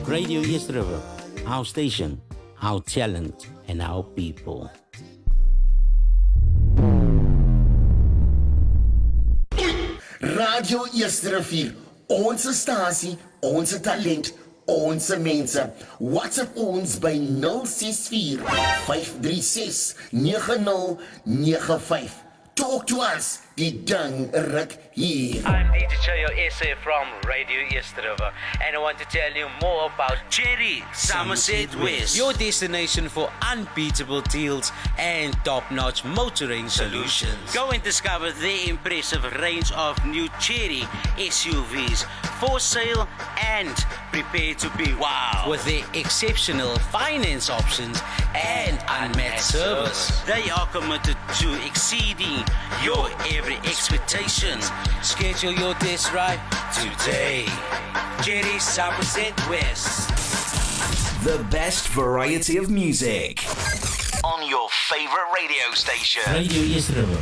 Radio East River, our station, our talent, and our people. Radio Eerste Rivier, onze stasie, onze talent, onze mense. WhatsApp ons by 064 536 9095. Talk to us, die dang ruk hier. I'm DJ Chayo SA from Radio East River, and I want to tell you more about Cherry Somerset West, your destination for unbeatable deals and top-notch motoring solutions. Go and discover the impressive range of new Cherry SUVs for sale and prepare to be wow with their exceptional finance options and unmatched service. They are committed to exceeding your every expectations. Schedule your test drive today. Cherry Somerset West. The best variety of music on your favorite radio station. Radio East River.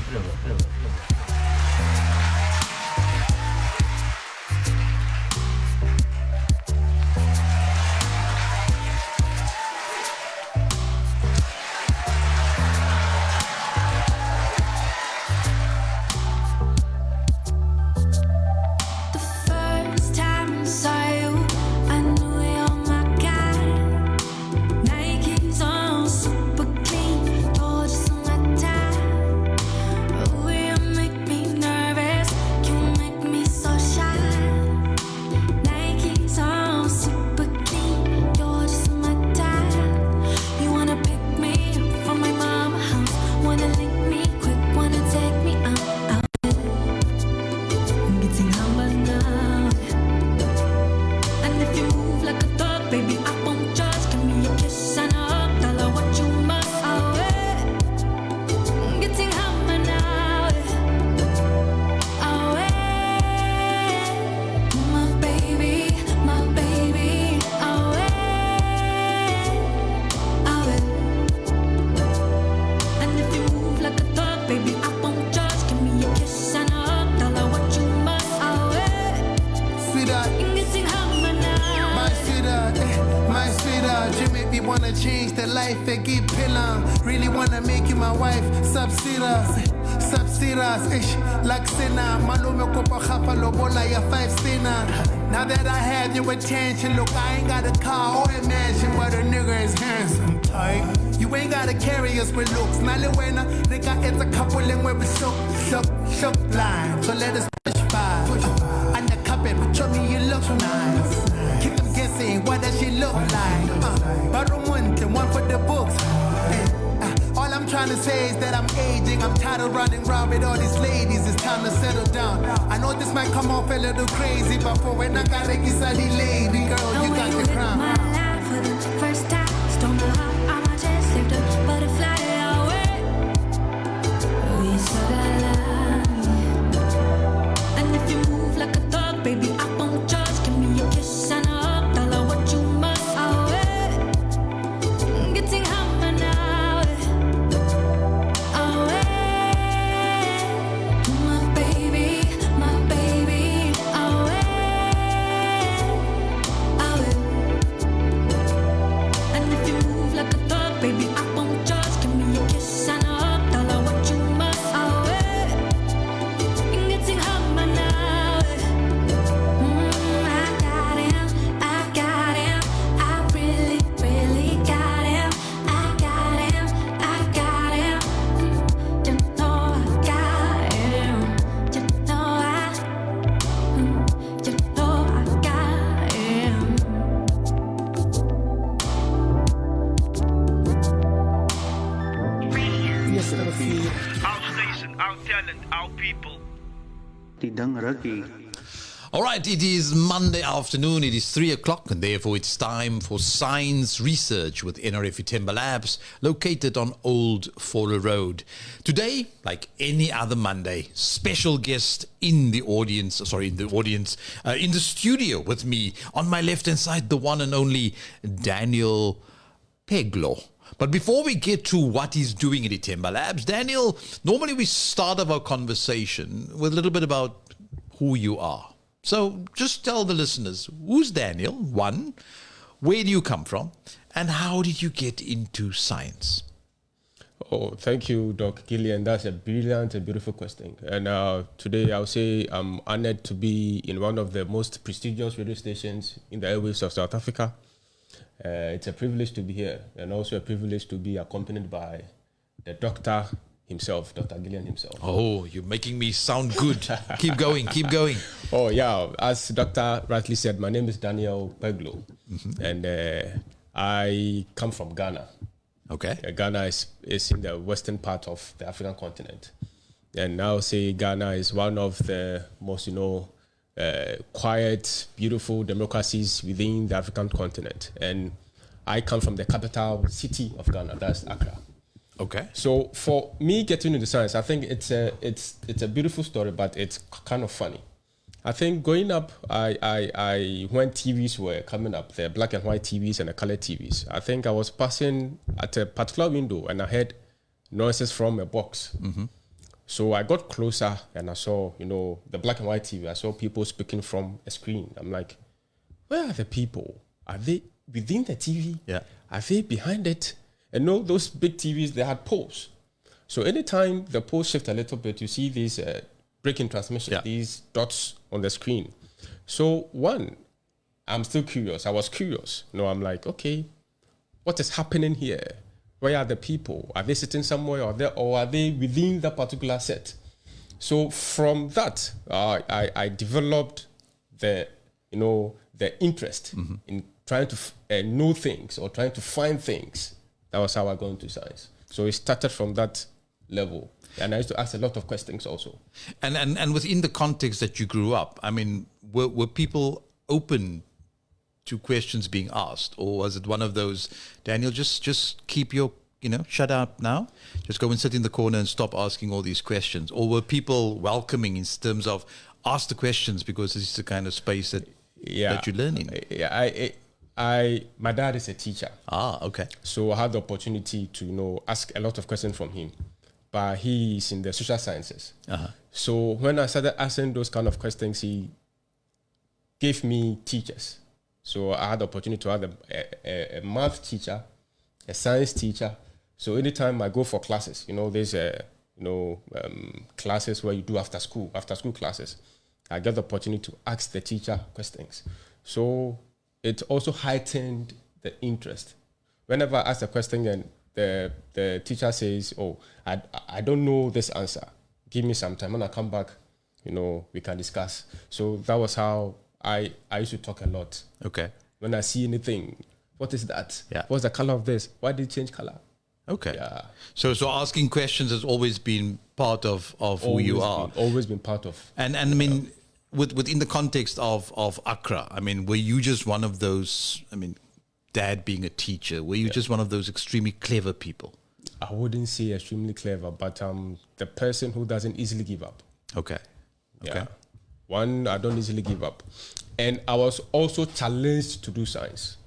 Now that I have your attention, look, I ain't gotta call or imagine what a nigga is handsome type. You ain't gotta carry us with looks. Naliwena, nigga, it's a couple and where we shook line. So let us push by. Under carpet, but show me you look nice. Keep them guessing, what does she look like? Borrow one for the books. All I'm trying to say is that I'm aging. I'm tired of running around with all these ladies. It's time to settle down. I know this might come off a little crazy, but for when I got a lady, girl, you got the crown. My life for the first time. Don't know how I might just saved a butterfly away. We still got love. And if you move like a dog, baby, I won't judge. Give me a kiss and a hug. Tell her what you must away. Getting hammer now. All right, it is Monday afternoon. It is 3 o'clock, and therefore it's time for Science Research with NRF Timber Labs, located on Old Fowler Road. Today, like any other Monday, special guest in the studio with me. On my left-hand side, the one and only Daniel Kpelglo. But before we get to what he's doing at Timber Labs, Daniel, normally we start off our conversation with a little bit about who you are. So just tell the listeners, who's Daniel? One, where do you come from? And how did you get into science? Oh, thank you, Doc Gillian. That's a brilliant and beautiful question. And today I'll say I'm honored to be in one of the most prestigious radio stations in the airwaves of South Africa. It's a privilege to be here, and also a privilege to be accompanied by the doctor himself, Dr. Gillian himself. Oh, you're making me sound good. Keep going, keep going. Oh, yeah. As Doctor rightly said, my name is Daniel Kpelglo, and I come from Ghana. Okay. Ghana is in the western part of the African continent. And I'll say Ghana is one of the most, quiet, beautiful democracies within the African continent. And I come from the capital city of Ghana, that's Accra. Okay. So for me getting into science, I think it's a beautiful story, but it's kind of funny. I think growing up, I when TVs were coming up, the black and white TVs and the color TVs, I think I was passing at a particular window and I heard noises from a box. So I got closer and I saw, the black and white TV. I saw people speaking from a screen. I'm like, where are the people? Are they within the TV? Yeah. Are they behind it? And those big TVs, they had poles. So anytime the poles shift a little bit, you see these breaking transmission, these dots on the screen. So one, I'm still curious. I was curious. I'm like, okay, what is happening here? Where are the people? Are they sitting somewhere or are they within that particular set? So from that, I developed the interest in trying to know things or trying to find things. That was how I got into science. So it started from that level. And I used to ask a lot of questions also. And within the context that you grew up, I mean, were people open to questions being asked? Or was it one of those, Daniel, just keep your, shut up now? Just go and sit in the corner and stop asking all these questions? Or were people welcoming in terms of ask the questions because this is the kind of space that you learn in? My dad is a teacher. Ah, okay. So I had the opportunity to, ask a lot of questions from him. But he is in the social sciences. So when I started asking those kind of questions, he gave me teachers. So I had the opportunity to have a math teacher, a science teacher. So anytime I go for classes, there's classes where you do after school classes. I get the opportunity to ask the teacher questions. So it also heightened the interest. Whenever I ask a question and the teacher says, oh, I don't know this answer. Give me some time. When I come back, we can discuss. So that was how I used to talk a lot. Okay. When I see anything, what is that? Yeah. What's the color of this? Why did it change color? Okay. Yeah. So asking questions has always been part of who you are. Always been part of. And I mean, within the context of Accra, I mean, were you just one of those, Dad being a teacher, were you just one of those extremely clever people? I wouldn't say extremely clever, but the person who doesn't easily give up. Okay. Yeah. One, I don't easily give up. And I was also challenged to do science.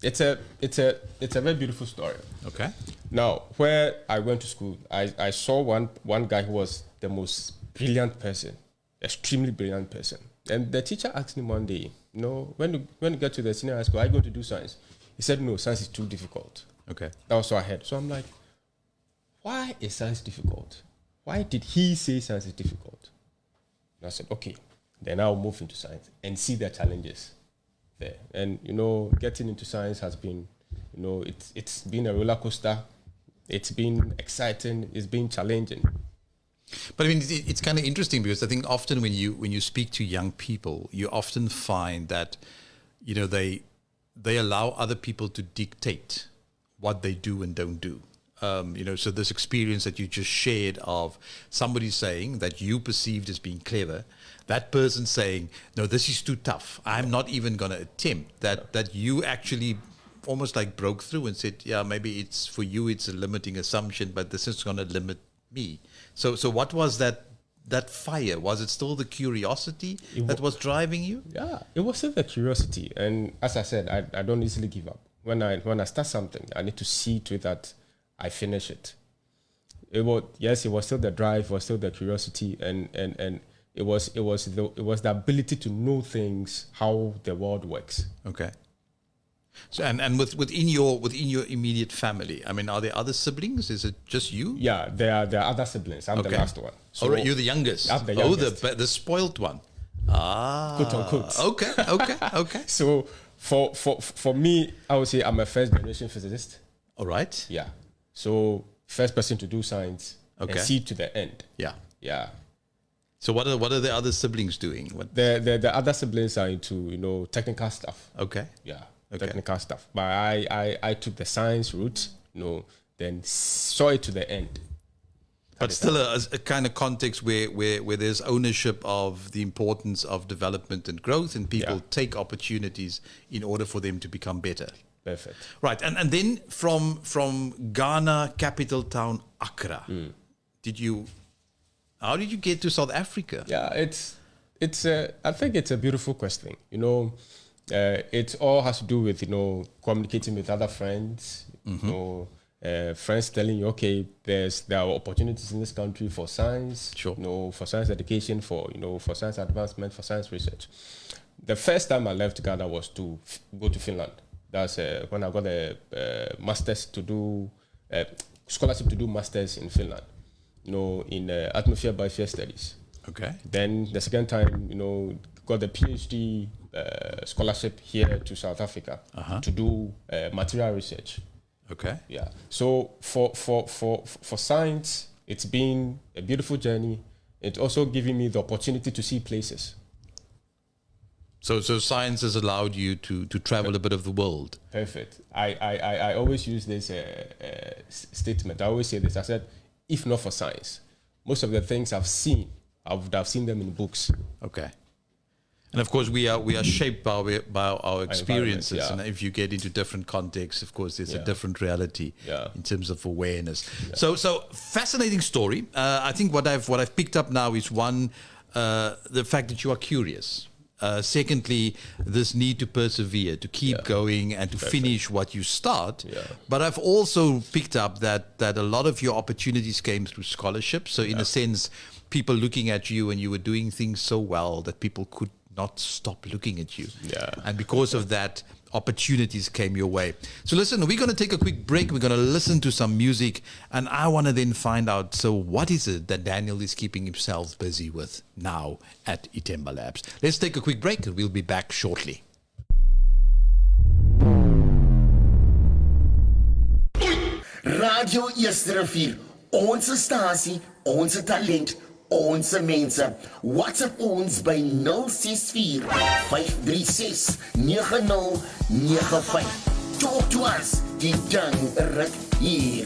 It's a very beautiful story. Okay. Now, where I went to school, I saw one guy who was the most brilliant person, extremely brilliant person. And the teacher asked him one day, when you get to the senior high school, are you going to do science? He said, no, science is too difficult. Okay. That was what I heard. So I'm like, why is science difficult? Why did he say science is difficult? And I said, okay, then I'll move into science and see the challenges there. And, getting into science has been, it's been a roller coaster. It's been exciting. It's been challenging. But it's kind of interesting because I think often when you speak to young people, you often find that, they allow other people to dictate what they do and don't do. So this experience that you just shared of somebody saying that you perceived as being clever, that person saying, no, this is too tough. I'm not even going to attempt that you actually almost like broke through and said, yeah, maybe it's for you, it's a limiting assumption, but this is going to limit me. So what was that fire? Was it still the curiosity that was driving you? Yeah, it was still the curiosity. And as I said, I don't easily give up. When I start something, I need to see to it that I finish it. It was still the drive, was still the curiosity, and it It was the ability to know things, how the world works. Okay. So and within your immediate family, I mean, are there other siblings? Is it just you? Yeah, there are other siblings. I'm the last one. So all right, you're the youngest. I'm the youngest. The spoiled one. Ah, quote unquote. Okay. So for me, I would say I'm a first generation physicist. All right. Yeah. So first person to do science and see to the end. Yeah. Yeah. So what are the other siblings doing? What? The other siblings are into technical stuff. Okay. Yeah. Okay. Technical stuff. But I took the science route, then saw it to the end. But still a kind of context where there's ownership of the importance of development and growth, and people take opportunities in order for them to become better. Perfect. Right. And then from Ghana, capital town Accra, how did you get to South Africa? Yeah, I think it's a beautiful question. It all has to do with communicating with other friends. Friends telling you, okay, there are opportunities in this country for science. Sure. For science education, for science advancement, for science research. The first time I left Ghana was to go to Finland. That's when I got a master's to do scholarship to do masters in Finland. In atmosphere biosphere studies. Okay. Then the second time, got the PhD scholarship here to South Africa to do material research. Okay. Yeah. So for science, it's been a beautiful journey. It's also giving me the opportunity to see places. So science has allowed you to travel a bit of the world. Perfect. I always use this statement. I always say this. I said, if not for science, most of the things I've seen, I would have seen them in books. Okay. And of course, we are shaped by our experiences. Yeah. And if you get into different contexts, of course, there's a different reality in terms of awareness. Yeah. So fascinating story. I think what I've picked up now is one, the fact that you are curious. Secondly, this need to persevere, to keep going and to finish what you start. Yeah. But I've also picked up that a lot of your opportunities came through scholarship. So in a sense, people looking at you and you were doing things so well that people could not stop looking at you. Yeah. And because of that, opportunities came your way. So listen, we're going to take a quick break. We're going to listen to some music, and I want to then find out, so what is it that Daniel is keeping himself busy with now at Itemba Labs? Let's take a quick break and we'll be back shortly. Radio Eerste Rivier, onze stasie, onze talent, onze mense. WhatsApp ons by 064 536 9095. Talk to us, die ding ruk hier.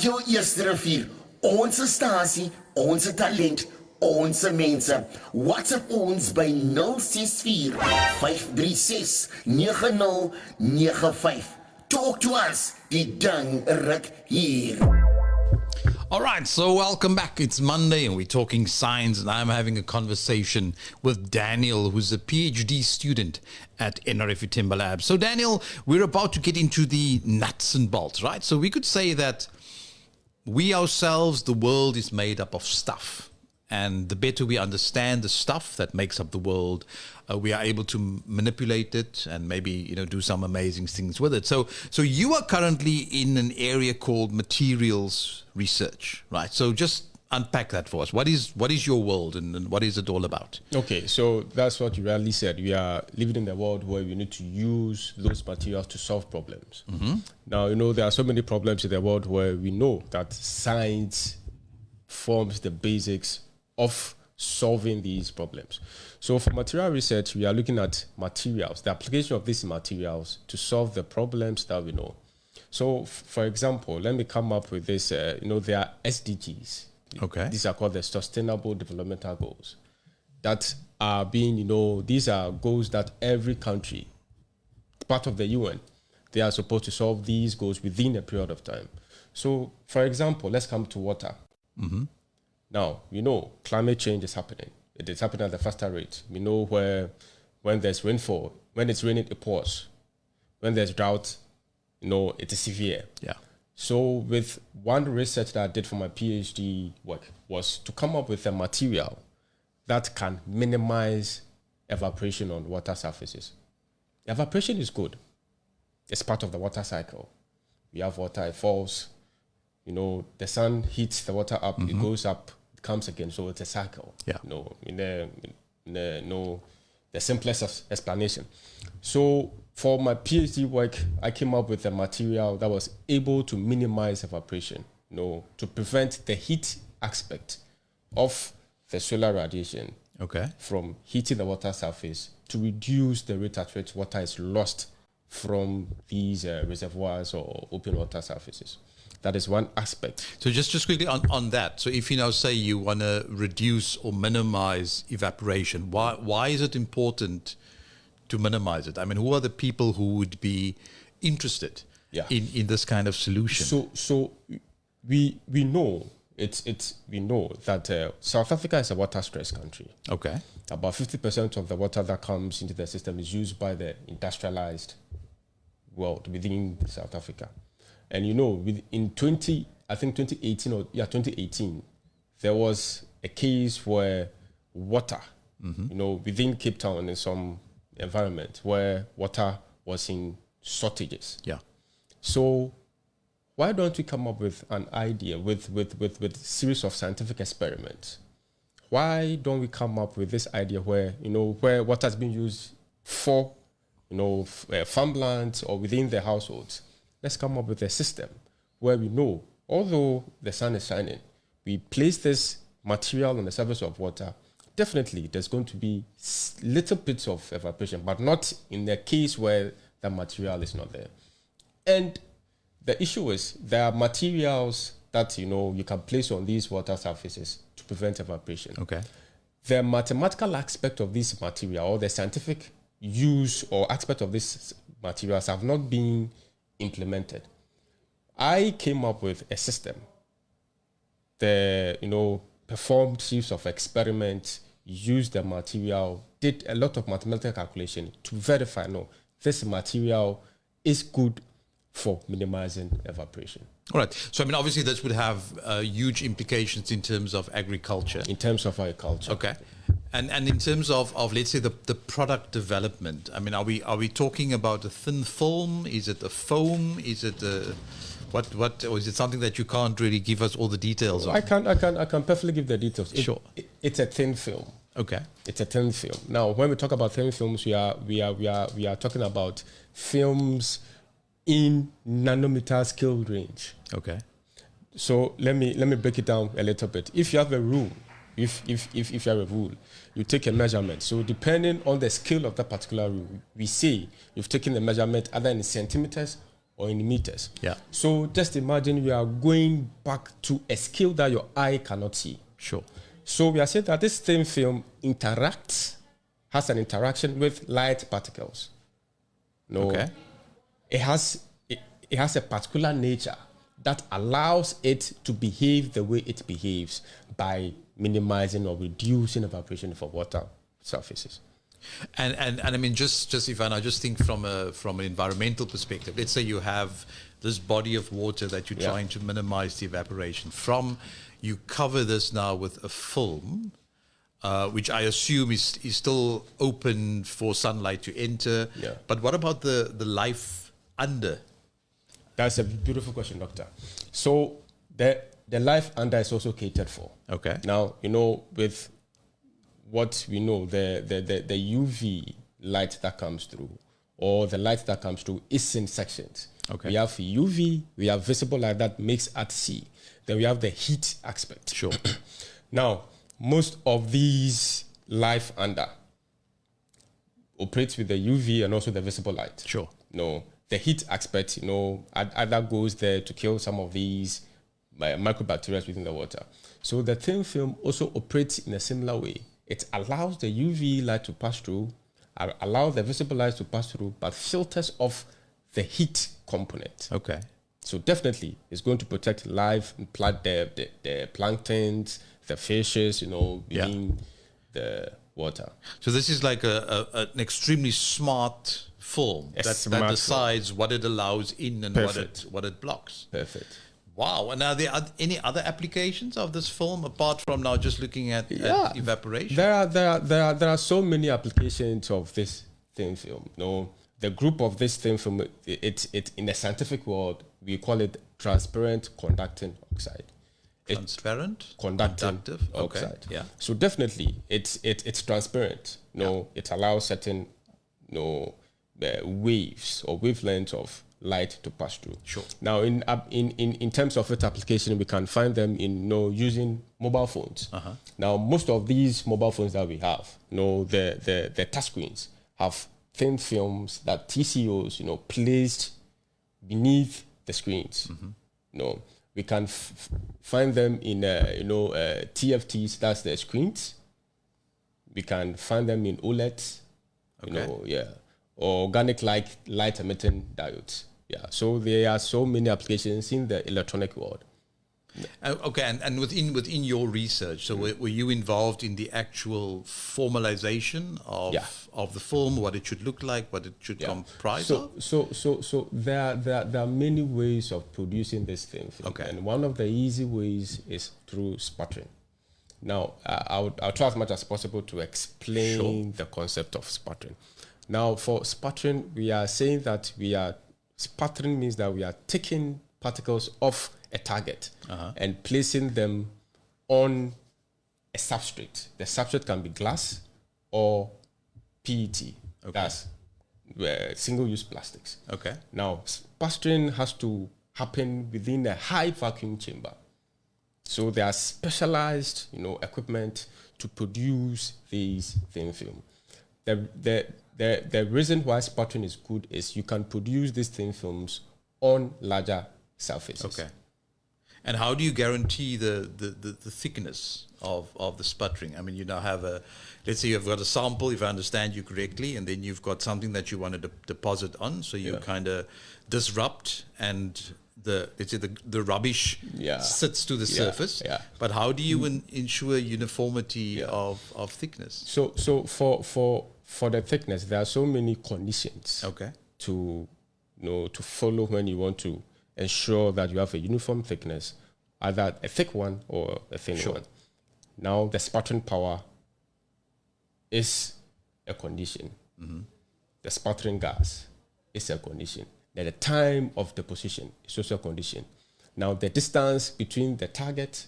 Radio Eerste Rivier, onze stasie, onze talent, onze mense. WhatsApp ons by 064 536 9095. Talk to us, die dang ruk hier. All right, so welcome back. It's Monday and we're talking science, and I'm having a conversation with Daniel, who's a PhD student at NRF Timber Labs. So Daniel, we're about to get into the nuts and bolts, right? So we could say that we ourselves, the world is made up of stuff. And the better we understand the stuff that makes up the world, we are able to manipulate it and maybe, do some amazing things with it. So you are currently in an area called materials research, right? So just unpack that for us. What is your world and what is it all about? Okay, so that's what you rightly said. We are living in a world where we need to use those materials to solve problems. Mm-hmm. Now, there are so many problems in the world where we know that science forms the basics of solving these problems. So for material research, we are looking at materials, the application of these materials to solve the problems that we know. So for example, let me come up with this, there are SDGs. Okay. These are called the Sustainable Developmental Goals that are being, these are goals that every country, part of the UN, they are supposed to solve these goals within a period of time. So for example, let's come to water. Mm-hmm. Now, we know climate change is happening. It is happening at a faster rate. We know when there's rainfall, when it's raining, it pours. When there's drought, it is severe. Yeah. So with one research that I did for my PhD work was to come up with a material that can minimize evaporation on water surfaces. Evaporation is good. It's part of the water cycle. We have water, it falls. The sun heats the water up, it goes up, it comes again. So it's a cycle. Yeah. The simplest explanation. So for my PhD work, I came up with a material that was able to minimize evaporation, to prevent the heat aspect of the solar radiation from heating the water surface, to reduce the rate at which water is lost from these reservoirs or open water surfaces. That is one aspect. So just quickly on that. So if you now say you want to reduce or minimize evaporation, why is it important to minimize it? I mean, who are the people who would be interested in this kind of solution? So we know we know that South Africa is a water stressed country. Okay. About 50% of the water that comes into the system is used by the industrialized world within South Africa. And in 2018, there was a case where water, within Cape Town in some environment where water was in shortages. Yeah. So why don't we come up with an idea with series of scientific experiments? Why don't we come up with this idea where water has been used for farmlands or within the households? Let's come up with a system where we know, although the sun is shining, we place this material on the surface of water, definitely there's going to be little bits of evaporation, but not in the case where the material is not there. And the issue is there are materials that, you can place on these water surfaces to prevent evaporation. Okay. The mathematical aspect of this material, or the scientific use or aspect of these materials, have not been implemented. I came up with a system. Performed series of experiments, used the material, did a lot of mathematical calculation to verify, this material is good for minimizing evaporation. All right. So, obviously this would have huge implications in terms of agriculture. Okay. And in terms of let's say the product development, are we talking about a thin film? Is it a foam? Is it what or is it something that you can't really give us all the details on? I can perfectly give the details. Sure. It's a thin film. Okay. It's a thin film. Now, when we talk about thin films, we are talking about films in nanometer scale range. Okay. So let me break it down a little bit. If you have a rule, if you have a rule, you take a measurement. So depending on the scale of that particular rule, we say you've taken the measurement either in centimeters or in meters. Yeah. So just imagine you are going back to a scale that your eye cannot see. Sure. So we are saying that this thin film has an interaction with light particles. Okay. It has a particular nature that allows it to behave the way it behaves by minimizing or reducing evaporation for water surfaces. And I mean, just Ivan, I just think from an environmental perspective, let's say you have this body of water that you're trying to minimize the evaporation from. You cover this now with a film, which I assume is still open for sunlight to enter. Yeah. But what about the life under? That's a beautiful question, Doctor. So the life under is also catered for. Okay. Now, with what we know, the UV light that comes through, or the light that comes through, is in sections. Okay. We have UV, we have visible light that makes at sea. Then we have the heat aspect. Sure. Now, most of these life under operates with the UV and also the visible light. Sure. The heat aspect, either goes there to kill some of these microbacteria within the water. So the thin film also operates in a similar way. It allows the UV light to pass through, allows the visible light to pass through, but filters off the heat component. Okay. So definitely, it's going to protect life, the planktons, the fishes, within the water. So this is like an extremely smart film that decides what it allows in and what it blocks. Perfect. Wow. And are there any other applications of this film apart from now just looking at evaporation? There are so many applications of this thin film. The group of this thin film, it in the scientific world, we call it transparent conducting oxide. Transparent? Conductive oxide. Okay. Yeah. So definitely, it's transparent. It allows certain waves or wavelengths of light to pass through. Sure. Now, in terms of its application, we can find them in using mobile phones. Uh-huh. Now, most of these mobile phones that we have, the touch screens have thin films that TCOs, placed beneath the screens. Mm-hmm. We can find them in, TFTs, that's the screens. We can find them in OLEDs, or organic light emitting diodes. Yeah, so there are so many applications in the electronic world. Okay, and within your research, so were you involved in the actual formalization of the film, what it should look like, what it should comprise of? So there are many ways of producing this film. Okay. And one of the easy ways is through sputtering. Now, I'll try as much as possible to explain the concept of sputtering. Now, for sputtering, we are saying that sputtering means that we are taking particles off a target and placing them on a substrate. The substrate can be glass or PET. Okay. That's single-use plastics. Okay. Now, sputtering has to happen within a high vacuum chamber. So there are specialized, equipment to produce these thin film. The reason why sputtering is good is you can produce these thin films on larger surfaces. Okay. And how do you guarantee the thickness of the sputtering? I mean, you now have let's say you've got a sample, if I understand you correctly, and then you've got something that you want to deposit on, so you kind of disrupt and the rubbish sits to the surface. Yeah. But how do you ensure uniformity of thickness? So for the thickness, there are so many conditions to follow when you want to ensure that you have a uniform thickness, either a thick one or a thin one. Now, the sputtering power is a condition. Mm-hmm. The sputtering gas is a condition. Then the time of deposition is also a condition. Now, the distance between the target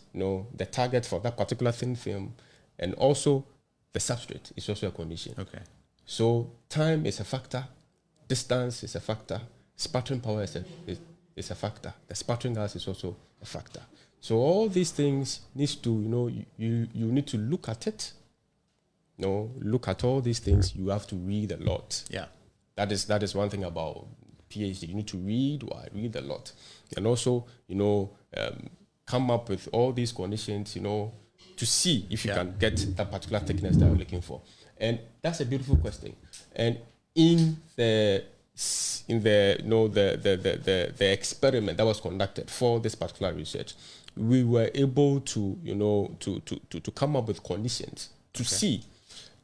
for that particular thin film, and also the substrate is also a condition. Okay. So time is a factor, distance is a factor, sputtering power is a factor. The sputtering gas is also a factor. So all these things needs to, you need to look at it. Look at all these things. You have to read a lot. Yeah. That is one thing about PhD. You need to read. Why? Read a lot. And also, come up with all these conditions, to see if you can get that particular thickness that you're looking for. And that's a beautiful question. And in the experiment that was conducted for this particular research, we were able to come up with conditions to see,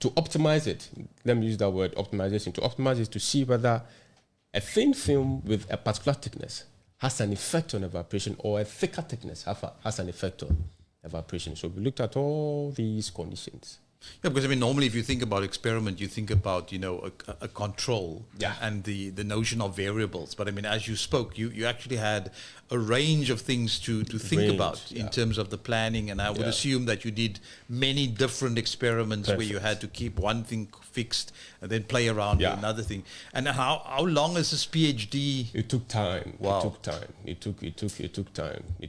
to optimize it. Let me use that word, optimization. To optimize it to see whether a thin film with a particular thickness has an effect on evaporation, or a thicker thickness has an effect on evaporation. So we looked at all these conditions. Yeah, because normally if you think about experiment, you think about a control and the notion of variables. But as you spoke, you actually had a range of things to think about in terms of the planning. And I would assume that you did many different experiments where you had to keep one thing fixed and then play around with another thing. And how long is this PhD? It took time. Wow. It took time. It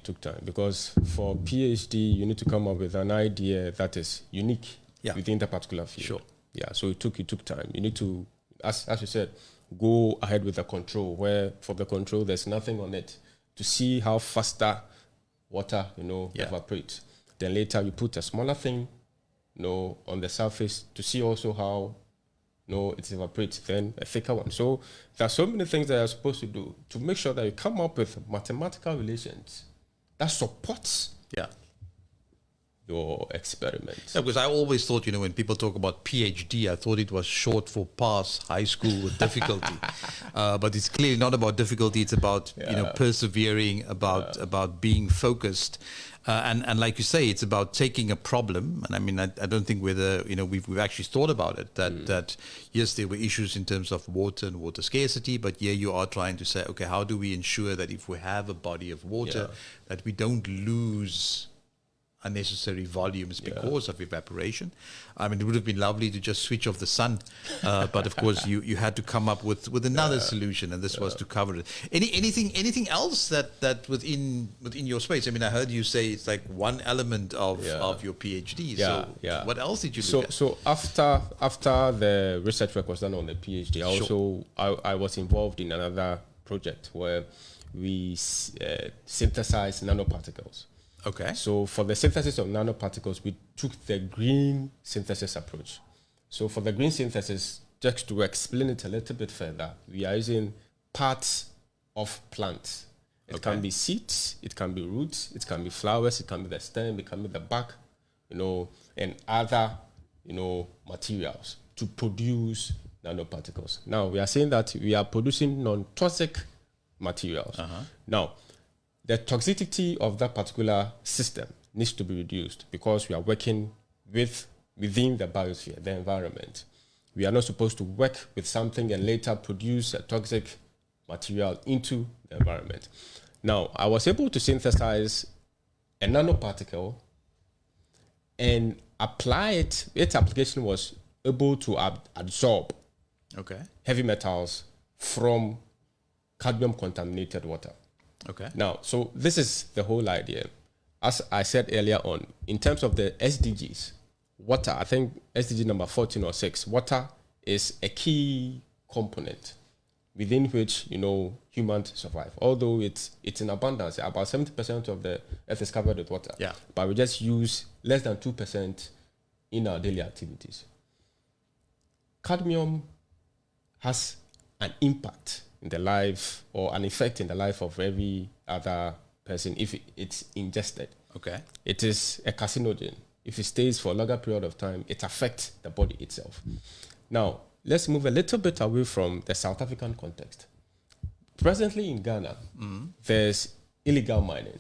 took time because for PhD you need to come up with an idea that is unique. Within the particular field. Sure. Yeah, so it took time. You need to, as you said, go ahead with the control, where for the control there's nothing on it, to see how faster water, evaporates. Then later you put a smaller thing, on the surface to see also how, it evaporates. Then a thicker one. So there are so many things that you're supposed to do to make sure that you come up with mathematical relations that supports your experiment. Yeah, because I always thought, when people talk about PhD, I thought it was short for pass high school with difficulty. But it's clearly not about difficulty. It's about persevering, about being focused, and like you say, it's about taking a problem. And I don't think whether we've actually thought about it that yes, there were issues in terms of water and water scarcity, but here you are trying to say, okay, how do we ensure that if we have a body of water, that we don't lose unnecessary volumes because of evaporation. It would have been lovely to just switch off the sun, but of course you had to come up with another solution, and this was to cover it. Anything else that within your space? I heard you say it's like one element of your PhD. What else did you look at? So after the research work was done on the PhD, I was involved in another project where we synthesized nanoparticles. Okay. So for the synthesis of nanoparticles, we took the green synthesis approach. So for the green synthesis, just to explain it a little bit further, we are using parts of plants. It can be seeds, it can be roots, it can be flowers, it can be the stem, it can be the bark, and other, materials to produce nanoparticles. Now, we are saying that we are producing non-toxic materials. Now, the toxicity of that particular system needs to be reduced because we are working within the biosphere, the environment. We are not supposed to work with something and later produce a toxic material into the environment. Now, I was able to synthesize a nanoparticle and apply it. Its application was able to absorb heavy metals from cadmium-contaminated water. Okay. Now, so this is the whole idea. As I said earlier on, in terms of the SDGs, water, I think SDG number 14 or 6, water is a key component within which, humans survive. Although it's in abundance, about 70% of the earth is covered with water. Yeah. But we just use less than 2% in our daily activities. Cadmium has an impact in the life, or an effect in the life of every other person if it's ingested. Okay. It is a carcinogen. If it stays for a longer period of time, it affects the body itself. Now, let's move a little bit away from the South African context. Presently in Ghana, there's illegal mining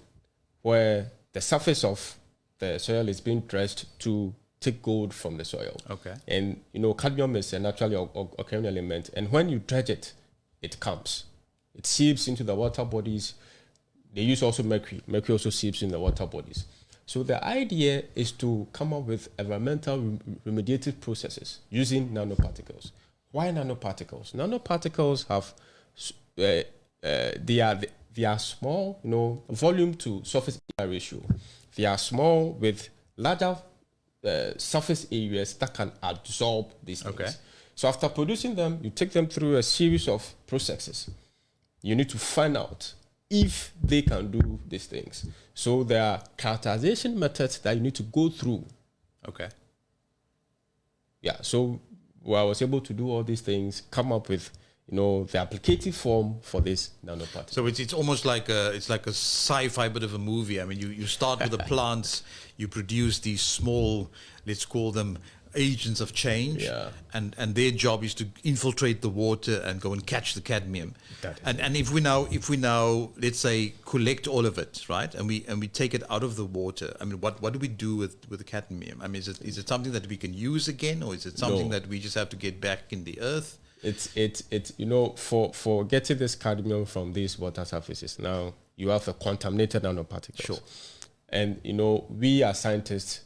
where the surface of the soil is being dredged to take gold from the soil. Okay. And, cadmium is a naturally occurring element. And when you dredge it, it comes. It seeps into the water bodies. They use also mercury. Mercury also seeps in the water bodies. So the idea is to come up with environmental remediative processes using nanoparticles. Why nanoparticles? Nanoparticles have, they are small, volume to surface area ratio. They are small with larger surface areas that can absorb these things. Okay. So after producing them, you take them through a series of processes. you need to find out if they can do these things. So there are characterization methods that you need to go through. Okay. Yeah, so I was able to do all these things, come up with, the applicative form for this nanoparticle. So it's almost like a sci-fi bit of a movie. I mean, you start with the plants, you produce these small, let's call them agents of change, and their job is to infiltrate the water and go and catch the cadmium. And if we now let's say collect all of it, right, and we take it out of the water, I mean, what do we do with the cadmium? I mean, is it something that we can use again, or is it something that we just have to get back in the earth? It's for getting this cadmium from these water surfaces, now you have a contaminated nanoparticles. Sure. And we as scientists,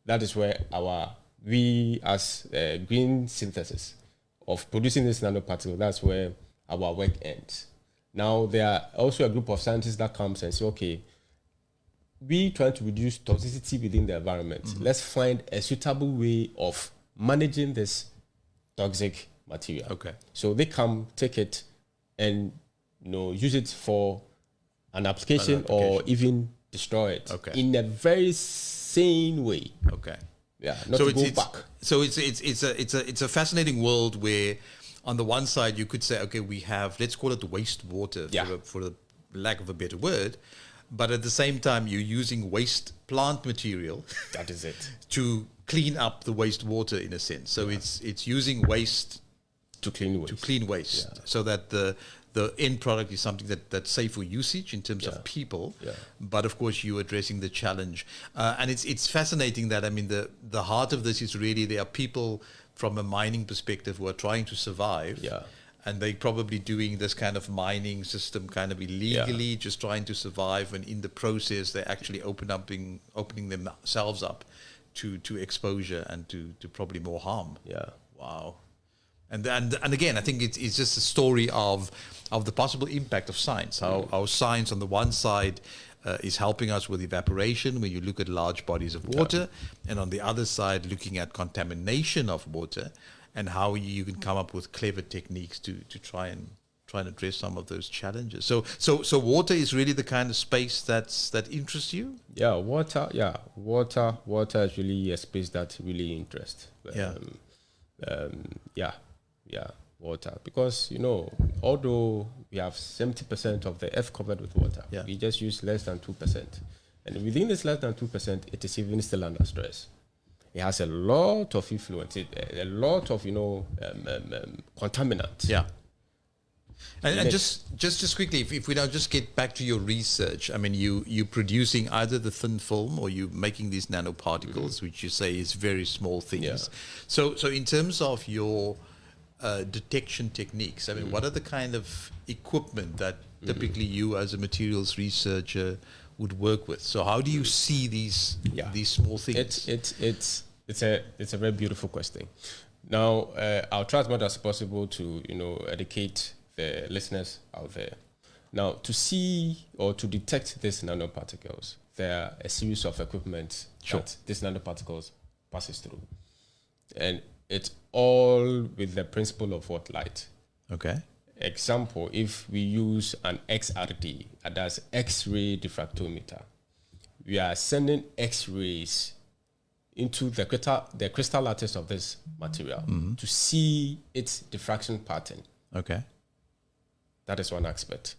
that is where we as green synthesis of producing this nanoparticle, that's where our work ends. Now there are also a group of scientists that comes and say, okay, we try to reduce toxicity within the environment. Let's find a suitable way of managing this toxic material. Okay. So they come, take it, and use it for an application or even destroy it in a very sane way. Okay. Yeah. Not to go back. So it's a fascinating world where, on the one side, you could say, okay, we have, let's call it wastewater for the lack of a better word, but at the same time, you're using waste plant material. That is it. To clean up the wastewater in a sense. So it's using waste to clean waste, so that the end product is something that's safe for usage in terms of people. But of course, you're addressing the challenge, and it's fascinating that, I mean, the heart of this is really there are people from a mining perspective who are trying to survive. And they're probably doing this kind of mining system kind of illegally, just trying to survive, and in the process, they're actually opening themselves up to exposure and to probably more harm. Wow. And again, I think it's just a story of the possible impact of science. How science on the one side is helping us with evaporation when you look at large bodies of water, and on the other side looking at contamination of water, and how you can come up with clever techniques to try and address some of those challenges. So water is really the kind of space that interests you? Water is really a space that really interests. Water, because although we have 70% of the earth covered with water, we just use less than 2%, and within this less than 2%, it is even still under stress. It has a lot of influence, a lot of contaminants. And just quickly, if we now just get back to your research, I mean, you producing either the thin film or you making these nanoparticles, which you say is very small things. So in terms of your detection techniques, I mean, what are the kind of equipment that typically you as a materials researcher would work with? So how do you see these small things? It's a very beautiful question. Now, I'll try as much as possible to educate the listeners out there. Now, to see or to detect these nanoparticles, there are a series of equipment that these nanoparticles passes through, and it's all with the principle of what? Light. Okay. Example, if we use an XRD, that's X-ray diffractometer, we are sending X-rays into the crystal lattice of this material to see its diffraction pattern. Okay. That is one aspect.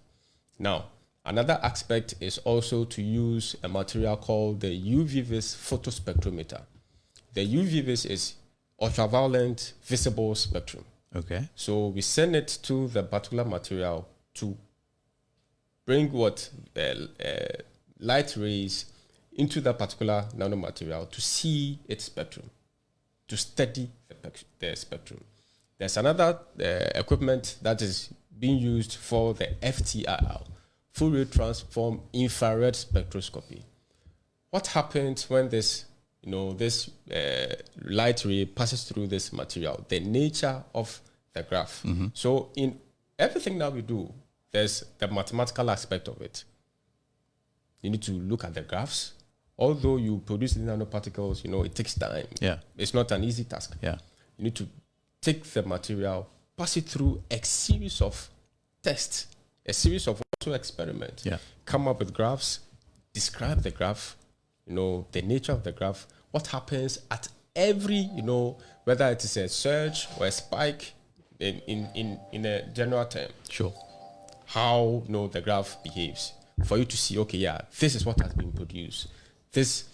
Now, another aspect is also to use a material called the UV-vis photospectrometer. The UV-vis is ultraviolet visible spectrum. Okay. So we send it to the particular material to bring light rays into that particular nanomaterial to see its spectrum, to study the spectrum. There's another equipment that is being used for the FTIR, Fourier transform infrared spectroscopy. What happens when this light ray passes through this material? The nature of the graph. So in everything that we do, there's the mathematical aspect of it. You need to look at the graphs. Although you produce the nanoparticles, it takes time. It's not an easy task. You need to take the material, pass it through a series of tests, a series of also experiments. Yeah. Come up with graphs, describe the graph, the nature of the graph, what happens at every, whether it is a surge or a spike in a general term. Sure. How the graph behaves for you to see, okay, yeah, this is what has been produced. This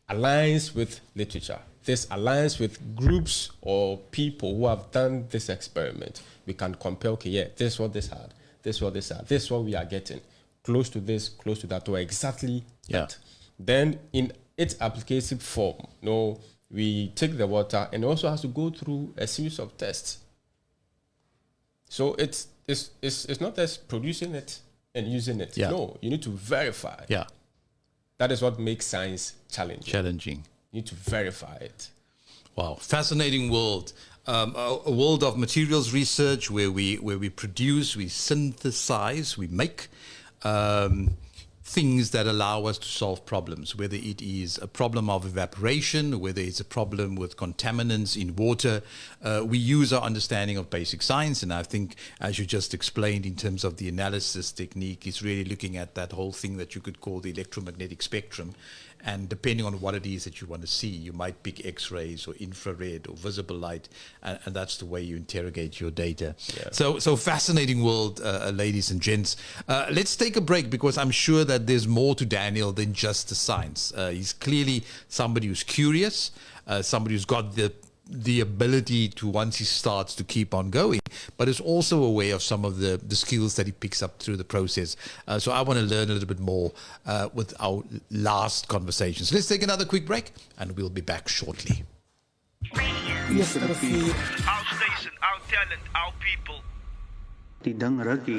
aligns with literature. This aligns with groups or people who have done this experiment. We can compare, okay, yeah, this is what this had, this is what this had, this is what we are getting. Close to this, close to that, or exactly that. Then in its applicative form, we take the water and it also has to go through a series of tests. So it's not just producing it and using it. Yeah. No, you need to verify. Yeah. That is what makes science challenging. You need to verify it. Wow, fascinating world. A world of materials research where we produce, we synthesize, we make things that allow us to solve problems, whether it is a problem of evaporation, whether it's a problem with contaminants in water. We use our understanding of basic science, and I think, as you just explained, in terms of the analysis technique, is really looking at that whole thing that you could call the electromagnetic spectrum. And depending on what it is that you want to see, you might pick X-rays or infrared or visible light, and that's the way you interrogate your data. Yeah. So fascinating world, ladies and gents. Let's take a break, because I'm sure that there's more to Daniel than just the science. He's clearly somebody who's curious, somebody who's got the ability to, once he starts, to keep on going, but is also aware of some of the skills that he picks up through the process. So I want to learn a little bit more with our last conversation. So let's take another quick break and we'll be back shortly. Our station, our talent, our people. Tidang Ragi.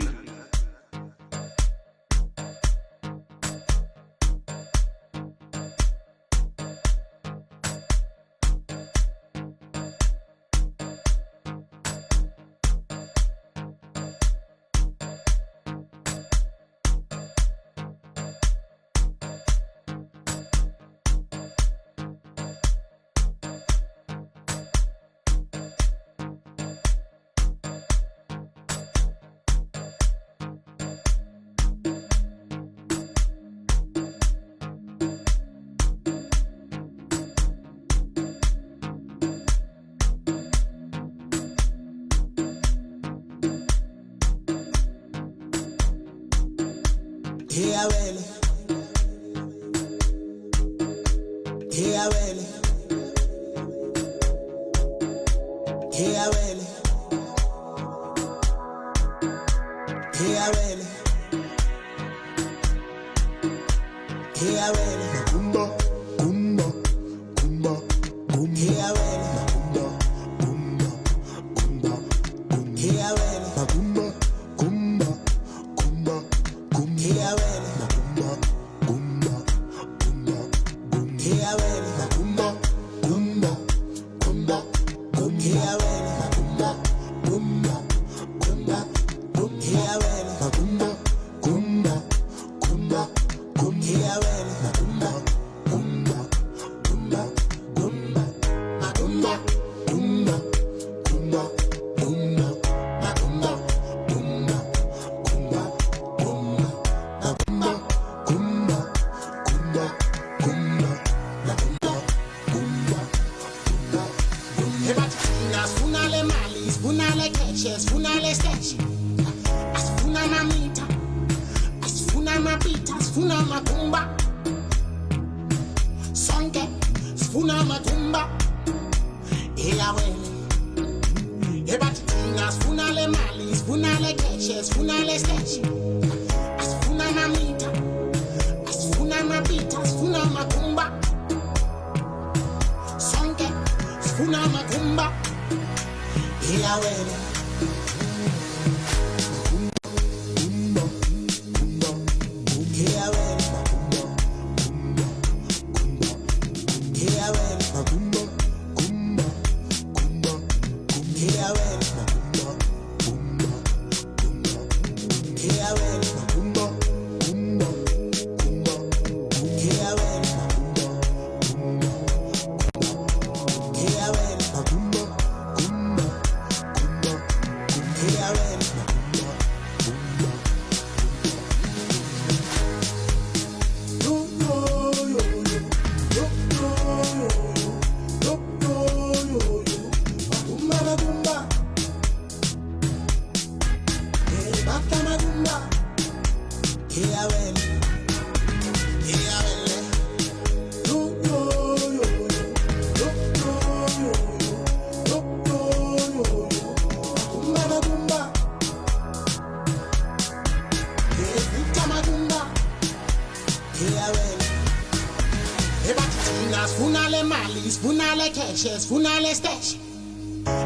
Sfuna le mali, sfuna le cash, sfuna le stash.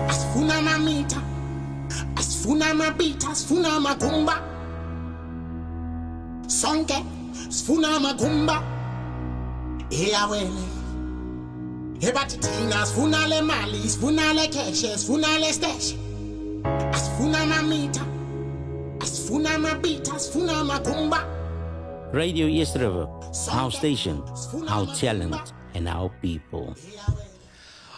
Asfuna ma mita, asfuna ma beat, asfuna ma kumba. Sonke, sfuna ma kumba. Ea wele. Hebatitina, sfuna le mali, sfuna le cash, sfuna le stash. Asfuna ma mita, asfuna ma beat, asfuna ma kumba. Radio East River, our station, our talent, and our people.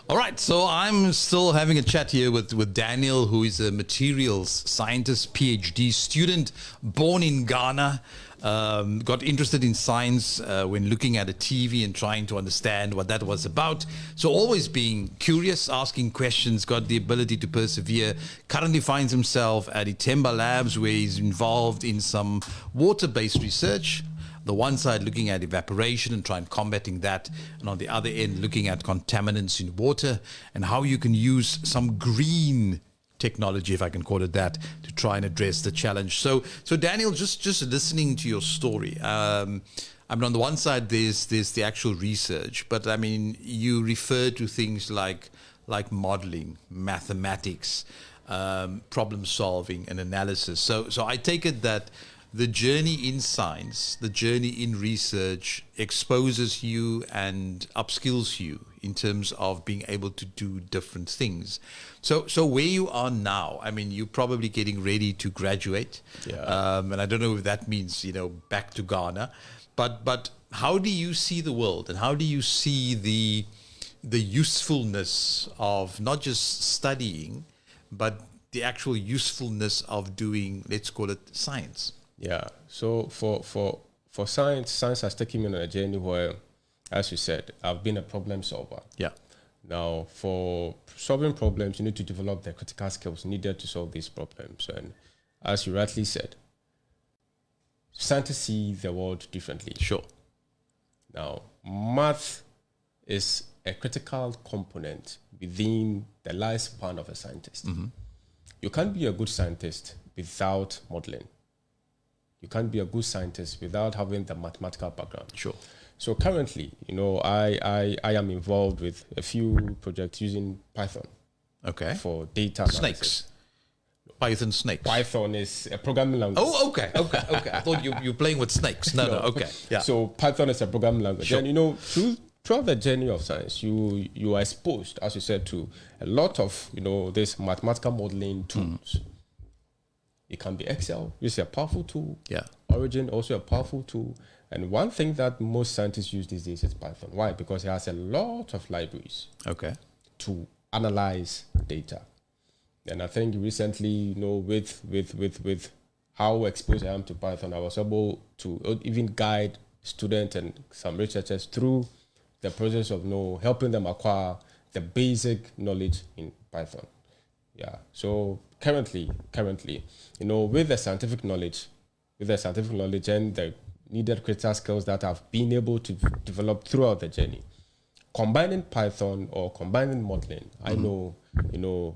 All right, so I'm still having a chat here with Daniel, who is a materials scientist, PhD student, born in Ghana. Got interested in science when looking at a TV and trying to understand what that was about. So always being curious, asking questions, got the ability to persevere. Currently finds himself at Itemba Labs, where he's involved in some water-based research. The one side looking at evaporation and trying combating that, and on the other end looking at contaminants in water and how you can use some green technology, if I can call it that, to try and address the challenge. So Daniel, just listening to your story, I mean, on the one side there's the actual research, but I mean, you refer to things like modeling, mathematics, problem solving, and analysis. So I take it that the journey in science, the journey in research exposes you and upskills you in terms of being able to do different things. So where you are now, I mean, you're probably getting ready to graduate. Yeah. And I don't know if that means, back to Ghana. But how do you see the world, and how do you see the usefulness of not just studying, but the actual usefulness of doing, let's call it, science? Yeah. So for science has taken me on a journey where, as you said, I've been a problem solver. Yeah. Now, for solving problems, you need to develop the critical skills needed to solve these problems. And as you rightly said, scientists see the world differently. Sure. Now, math is a critical component within the lifespan of a scientist. Mm-hmm. You can't be a good scientist without modeling. You can't be a good scientist without having the mathematical background. Sure. So currently, I am involved with a few projects using Python. Okay. For data analysis. Snakes. Python snakes. Python is a programming language. Oh, okay. I thought you were playing with snakes. No, okay. Yeah. So Python is a programming language. Sure. And throughout the journey of science, you are exposed, as you said, to a lot of this mathematical modeling tools. It can be Excel, which is a powerful tool. Yeah. Origin, also a powerful tool. And one thing that most scientists use these days is Python. Why? Because it has a lot of libraries. Okay. To analyze data. And I think recently, with how exposed I am to Python, I was able to even guide students and some researchers through the process of helping them acquire the basic knowledge in Python. Yeah. So currently, with the scientific knowledge and the needed critical skills that I've been able to develop throughout the journey, combining Python or combining modeling, I know,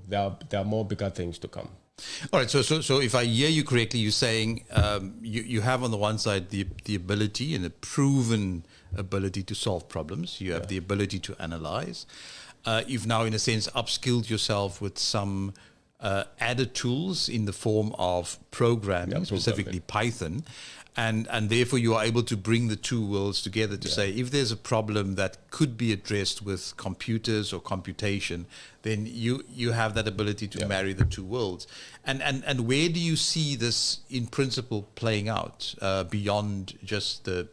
there are more bigger things to come. All right. So if I hear you correctly, you're saying you have on the one side the ability and a proven ability to solve problems. You have the ability to analyze. You've now, in a sense, upskilled yourself with some added tools in the form of programming, specifically Python. And therefore you are able to bring the two worlds together to say, if there's a problem that could be addressed with computers or computation, then you have that ability to marry the two worlds. And where do you see this in principle playing out beyond just the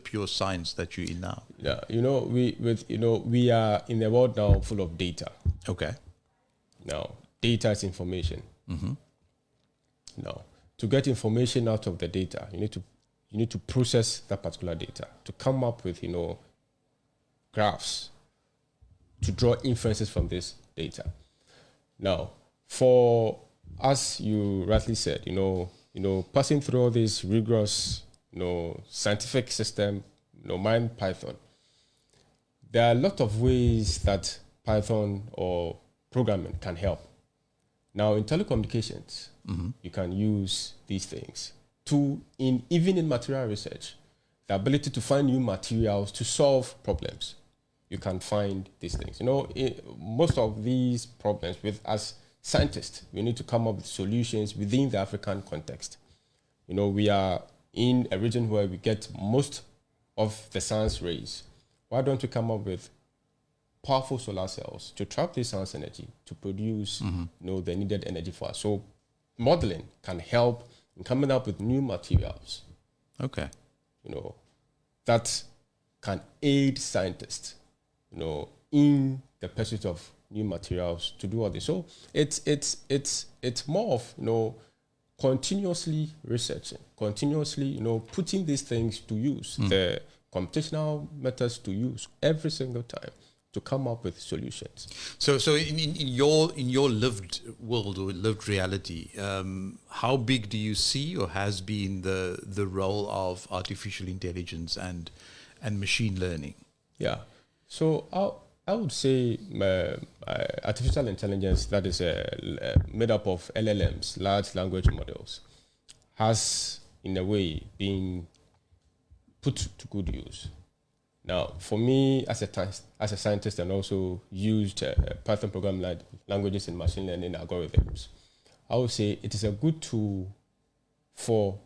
pure science that you're in now? Yeah, we are in a world now full of data. Okay. Now, data is information. Mm-hmm. Now, to get information out of the data, you need to process that particular data to come up with graphs to draw inferences from this data. Now, for as you rightly said, passing through all this rigorous, scientific system, mind Python, there are a lot of ways that Python or programming can help. Now, in telecommunications, you can use these things even in material research, the ability to find new materials to solve problems. You can find these things. Most of these problems, as scientists, we need to come up with solutions within the African context. We are in a region where we get most of the sun's rays. Why don't we come up with powerful solar cells to trap this sun's energy to produce the needed energy for us? So modeling can help in coming up with new materials. Okay. That can aid scientists, in the pursuit of new materials to do all this. So it's more of continuously researching, continuously putting these things to use, the computational methods to use every single time to come up with solutions. So in your lived world or lived reality, how big do you see or has been the role of artificial intelligence and machine learning? Yeah. So I would say artificial intelligence, that is made up of LLMs, large language models, has in a way been put to good use. Now, for me, as a scientist, and also used Python programming languages in machine learning algorithms, I would say it is a good tool for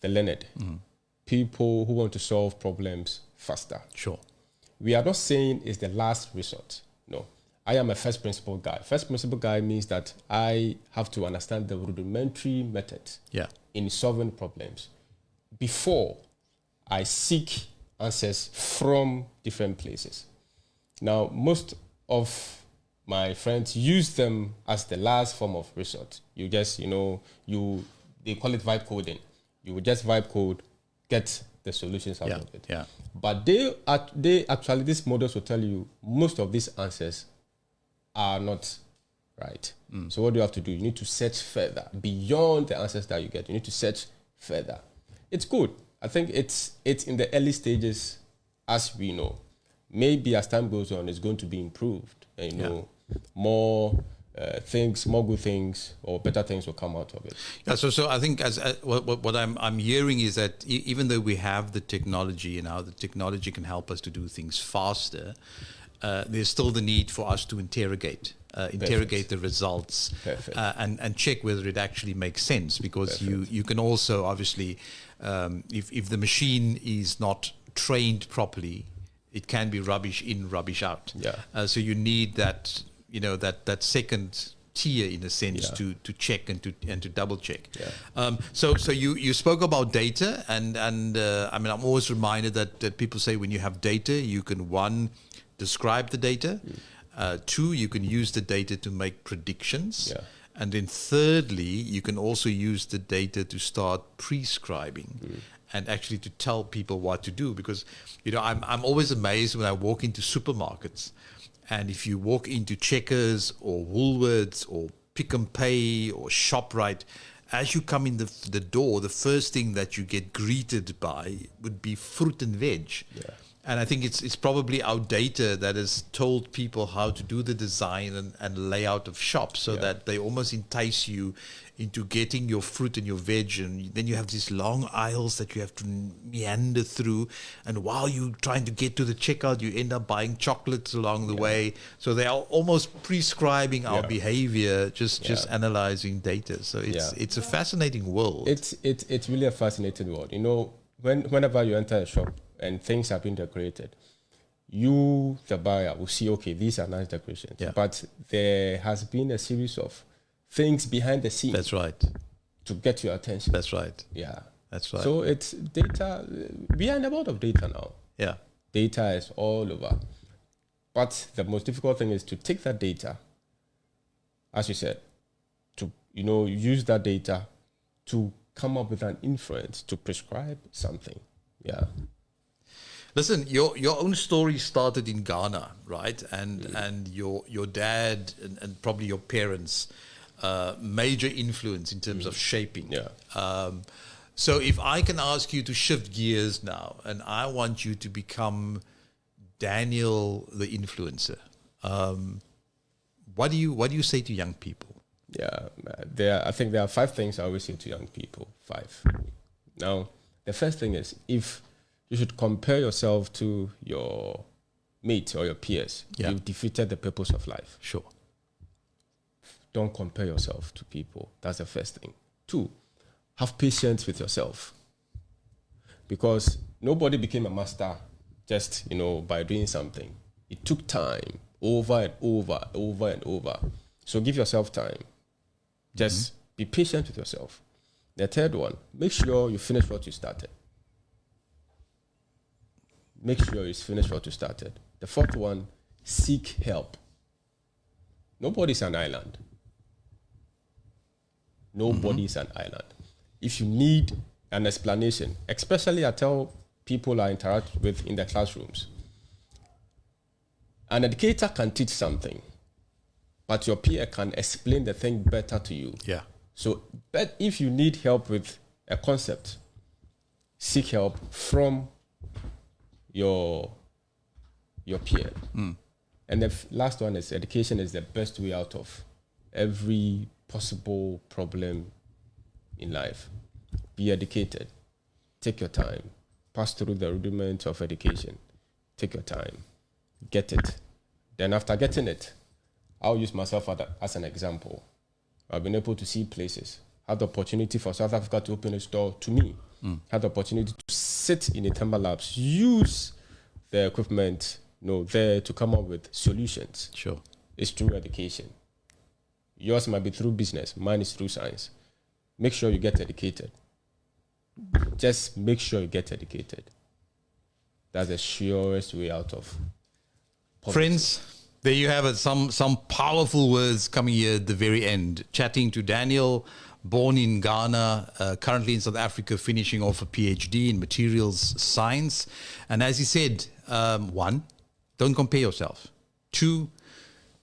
the learned, people who want to solve problems faster. Sure. We are not saying it's the last resort. No. I am a first principle guy. First principle guy means that I have to understand the rudimentary methods in solving problems before I seek answers from different places. Now, most of my friends use them as the last form of resort. You just, they call it vibe coding. You would just vibe code, get the solutions out of it. Yeah. But they actually, these models will tell you most of these answers are not right. So what do you have to do? You need to search further beyond the answers that you get. You need to search further. It's good. I think it's in the early stages, as we know. Maybe as time goes on, it's going to be improved. More things, more good things, or better things will come out of it. Yeah. So I think what I'm hearing is that even though we have the technology and how the technology can help us to do things faster, there's still the need for us to interrogate the results and check whether it actually makes sense, because you can also obviously if the machine is not trained properly, it can be rubbish in, rubbish out. So you need that that second tier in a sense to check and to double check. So you spoke about data, and I mean, I'm always reminded that people say when you have data, you can, one, describe the data, two, you can use the data to make predictions, and then thirdly, you can also use the data to start prescribing and actually to tell people what to do. Because I'm always amazed when I walk into supermarkets, and if you walk into Checkers or Woolworths or Pick n Pay or ShopRite, as you come in the door, the first thing that you get greeted by would be fruit and veg. And I think it's probably our data that has told people how to do the design and layout of shops, so that they almost entice you into getting your fruit and your veg, and then you have these long aisles that you have to meander through, and while you're trying to get to the checkout, you end up buying chocolates along the way. So they are almost prescribing our behavior, just analyzing data. So it's a fascinating world. It's really a fascinating world. Whenever you enter a shop and things have been decorated, you, the buyer, will see, okay, these are nice decorations. But there has been a series of things behind the scenes. That's right. To get your attention. That's right. Yeah. That's right. So it's data. We are in a world of data now. Yeah. Data is all over. But the most difficult thing is to take that data, as you said, to use that data to come up with an inference, to prescribe something. Yeah. Listen, your own story started in Ghana, right? And your dad and probably your parents major influence in terms of shaping. Yeah. So if I can ask you to shift gears now, and I want you to become Daniel the influencer, what do you say to young people? Yeah, I think there are 5 things I always say to young people. 5. Now, the first thing is, if you should compare yourself to your mates or your peers, you've defeated the purpose of life. Sure. Don't compare yourself to people. That's the first thing. 2, have patience with yourself. Because nobody became a master just, by doing something. It took time, over and over. So give yourself time. Just be patient with yourself. The third one, make sure you finish what you started. Make sure you finish what you started. The fourth one, seek help. Nobody's an island. Nobody's an island. If you need an explanation, especially I tell people I interact with in the classrooms, an educator can teach something, but your peer can explain the thing better to you. Yeah. So, but if you need help with a concept, seek help from your peer. And the last one is education is the best way out of every possible problem in life. Be educated. Take your time. Pass through the rudiments of education. Take your time. Get it. Then after getting it, I'll use myself as an example. I've been able to see places. Had the opportunity for South Africa to open its door to me. Had the opportunity to sit in the Timber Labs, use the equipment, there to come up with solutions. Sure. It's through education. Yours might be through business. Mine is through science. Make sure you get educated. Just make sure you get educated. That's the surest way out of poverty. Friends, there you have it. Some powerful words coming here at the very end. Chatting to Daniel, born in Ghana, currently in South Africa, finishing off a PhD in materials science. And as he said, 1, don't compare yourself. 2,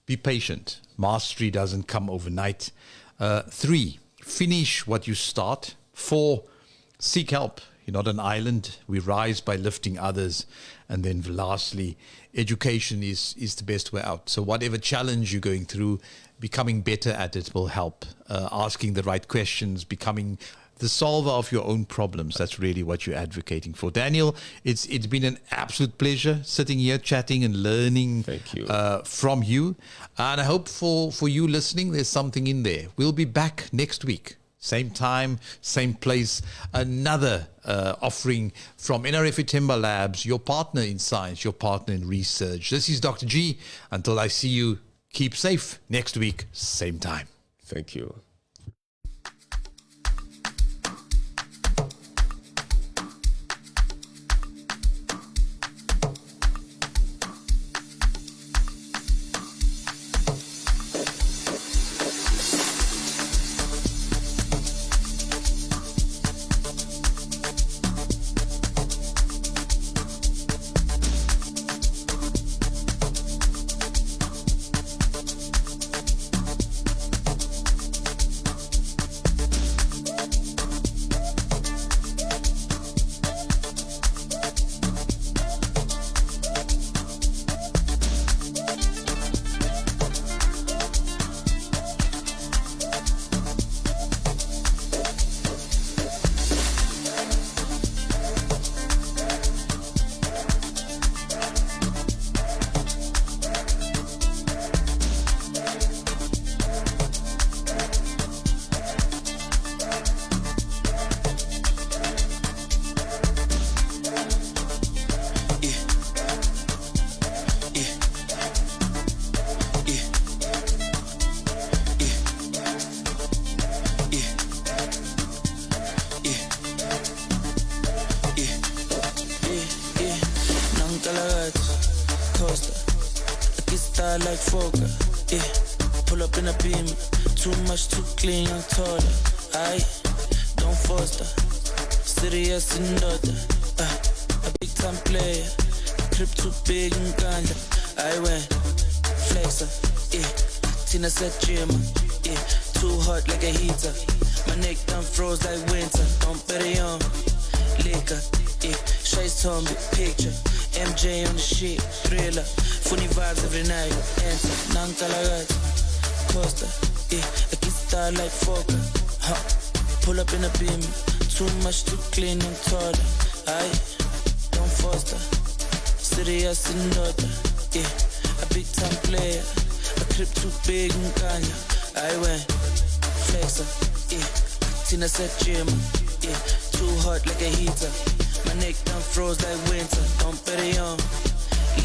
be patient. Mastery doesn't come overnight. 3, finish what you start. 4, seek help. You're not an island. We rise by lifting others. And then lastly, education is the best way out. So whatever challenge you're going through, becoming better at it will help. Asking the right questions, becoming the solver of your own problems. That's really what you're advocating for. Daniel, it's been an absolute pleasure sitting here, chatting and learning from you. And I hope for you listening, there's something in there. We'll be back next week. Same time, same place, another offering from NRF Timber Labs, your partner in science, your partner in research. This is Dr. G. Until I see you, keep safe. Next week, same time. Thank you. Like Fokker, pull up in a beam, too much, too clean, I'm taller. Don't foster, serious and daughter. A big time player, crib too big and ganja. I went flexer, Tina said Jim, too hot like a heater. My neck done froze like winter. Don't bet it on liquor, yeah. Shades told me picture. MJ on the shit, thriller. Funny vibes every night. Enter, Nankalagat, Costa, yeah. I get star like Fokker, huh. Pull up in a beam, too much to clean and taller. Aye, don't foster. Serious in order, yeah. A big time player. A clip too big and Kanye. I went flexer, yeah. Tina said gym, yeah. Too hot like a heater. My neck done froze like winter. Don't bet it on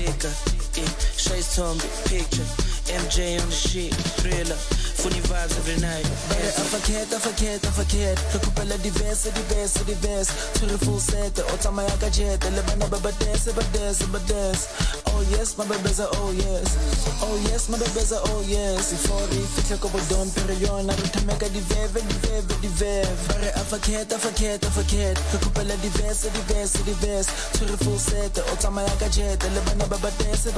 liquor, yeah. Shades told me picture. MJ on the shit, thriller. Funny vibes every night. I forget. Kpelglo diverse. Tshwere full set, o tsamaya ka jet. Le bana ba dance. Oh yes, my babies are oh yes. Oh yes, my babies are oh yes. For the fihle ko bodom pero yona re thameka di veve. Bare I forget. Kpelglo diverse. Tshwere full set, o tsamaya ka jet. Le bana ba dance.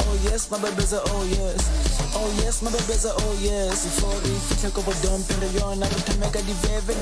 Oh yes, my babies are oh yes. Oh yes, my babies are oh yes. For the fihle ko bodom pero yona re thameka di veve.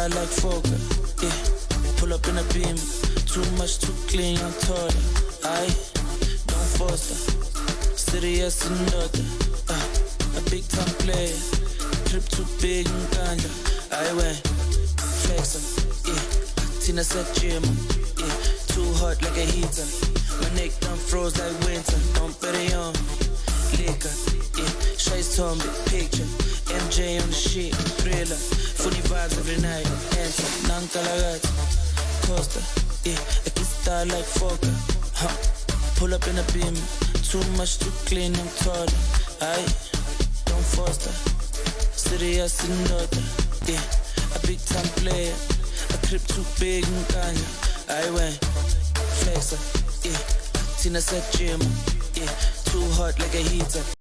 Like Fokker, yeah. Pull up in a beam, too much too clean, I'm taller. Aye, don't foster. Serious in order, a big time player. Trip too big and Kanye. I went flexer, yeah. Tina said gym, yeah. Too hot like a heater. My neck done froze like winter. Don't bet it on liquor, yeah. Shades told me picture. MJ on the shit, thriller. Funny vibes every night. Enter, Nankalagat, Costa, yeah. I get star like Fokker, huh. Pull up in a beam, too much to clean and taller. Aye, don't foster. Serious in order, yeah. A big time player. A clip too big and Kanye. I went flexer, yeah. Tina said gym, yeah. Too hot like a heater.